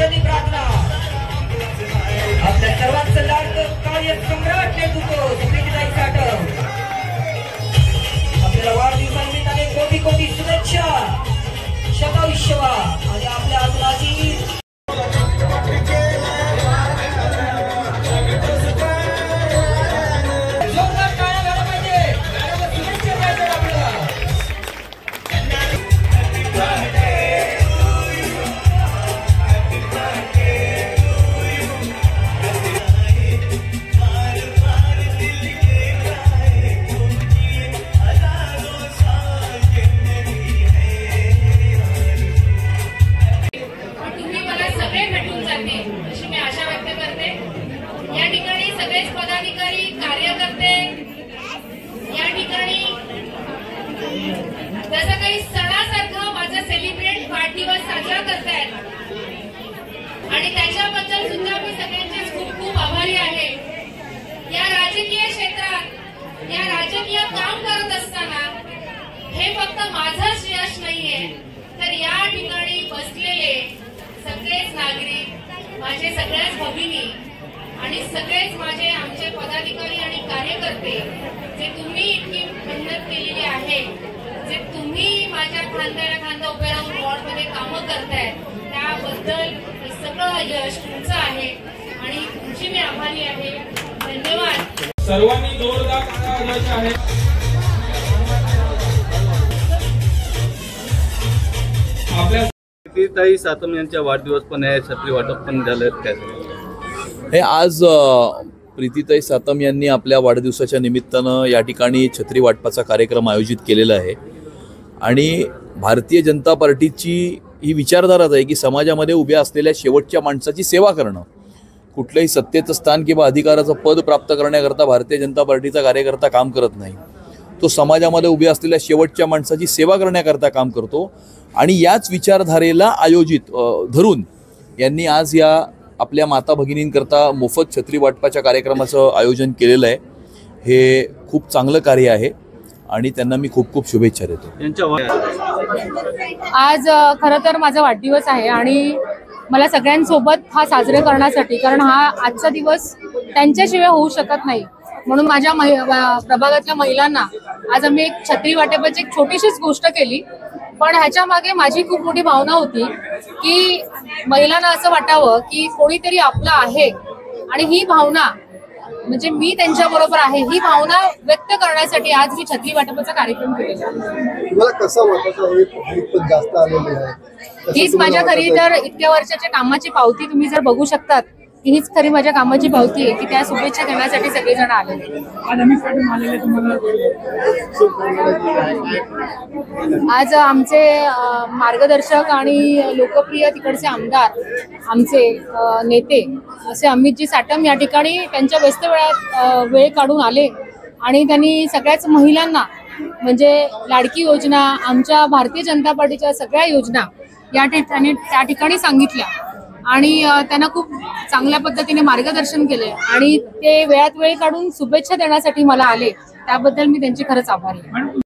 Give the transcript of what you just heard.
विनंती प्रार्थना आपल्या सर्वांचं लाडकं कार्य सम्राट नेतृत्व सुप्रीताई साठव आपल्याला वाढदिवसानिमित्ताने कोटी कोटी शुभेच्छा शतायुष्यवा आणि आपल्या आदिवासी सगळेच पदाधिकारी कार्यकर्ते या ठिकाणी जसं काही सणासारखं माझा सेलिब्रेट वाढदिवस साजरा करतायत आणि त्याच्याबद्दल सुद्धा मी सगळ्यांचे खूप खूप आभारी आहे। या राजकीय क्षेत्रात या राजकीय काम करत असताना हे फक्त माझंच यश नाहीये तर या ठिकाणी बसलेले सगळेच नागरिक माझे सगळ्याच भगिनी आणि सगळेच माझे आमचे पदाधिकारी आणि कार्यकर्ते जे तुम्ही इतकी मेहनत केलेली आहे जे तुम्ही माझ्या खांद्याला खांदा उभे राहून वॉर्डमध्ये कामं करताय त्याबद्दल हे सगळं यश तुमचं आहे आणि तुमची मी आभारी आहे। धन्यवाद। सर्वांनी जोरदार टाळ्या वाजवायच्या आहेत। आपल्या प्रीतीताई सातम यांच्या वाढदिवस पण आहे, छत्री वाटप पण झालं काय? हे आज प्रीतीताई सातम यांनी आपल्या वाढदिवसाच्या निमित्तानं या ठिकाणी छत्री वाटपाचा कार्यक्रम आयोजित केलेला आहे आणि भारतीय जनता पार्टीची ही विचारधाराच आहे की समाजामध्ये उभ्या असलेल्या शेवटच्या माणसाची सेवा करणं। कुठलंही सत्तेचं स्थान किंवा अधिकाराचं पद प्राप्त करण्याकरता भारतीय जनता पार्टीचा कार्यकर्ता काम करत नाही, तो समाजामध्ये उभ्या असलेल्या शेवटच्या माणसाची सेवा करण्याकरता काम करतो आणि याच विचारधारेला आयोजित धरून यांनी आज या आपल्या माता भगिनींकरता मोफत छत्री वाटपाच्या कार्यक्रमाचं आयोजन केलेलं आहे। हे खूप चांगलं कार्य आहे आणि त्यांना मी खूप खूप शुभेच्छा देतो। आज खरं तर माझा वाढदिवस आहे आणि मला सगळ्यांसोबत हा साजरे करण्यासाठी, कारण हा आजचा दिवस त्यांच्याशिवाय होऊ शकत नाही, म्हणून माझ्या प्रभागातल्या महिलांना आज आम्ही एक छत्री वाटपाची एक छोटीशीच गोष्ट केली। पण ह्याच्या मागे माझी खूप मोठी भावना होती की महिलांना असं वाटावं की कोणीतरी आपलं आहे आणि ही भावना म्हणजे मी त्यांच्या बरोबर आहे ही भावना व्यक्त करण्यासाठी आज मी छत्री वाटपाचा कार्यक्रम केलेला। मला कसं वाटतं जास्त आलेले आहे हीच माझ्या खरी तर इतक्या वर्षाच्या कामाची पावती तुम्ही जर बघू शकतात की हीच खरी माझ्या कामाची पावती आहे की त्या शुभेच्छा देण्यासाठी सगळेजण आलेले। आज आमचे मार्गदर्शक आणि लोकप्रिय तिकडचे आमदार आमचे नेते असे अमितजी साटम या ठिकाणी त्यांच्या व्यस्त वेळ काढून आले आणि त्यांनी सगळ्याच महिलांना म्हणजे लाडकी योजना आमच्या भारतीय जनता पार्टीच्या सगळ्या योजना या त्या ठिकाणी सांगितल्या आणि त्यांना खूप चांगल्या पद्धतीने मार्गदर्शन केले आणि ते वेळात वेळ काढून शुभेच्छा देण्यासाठी मला आले, त्याबद्दल मी त्यांची खरंच आभारी आहे।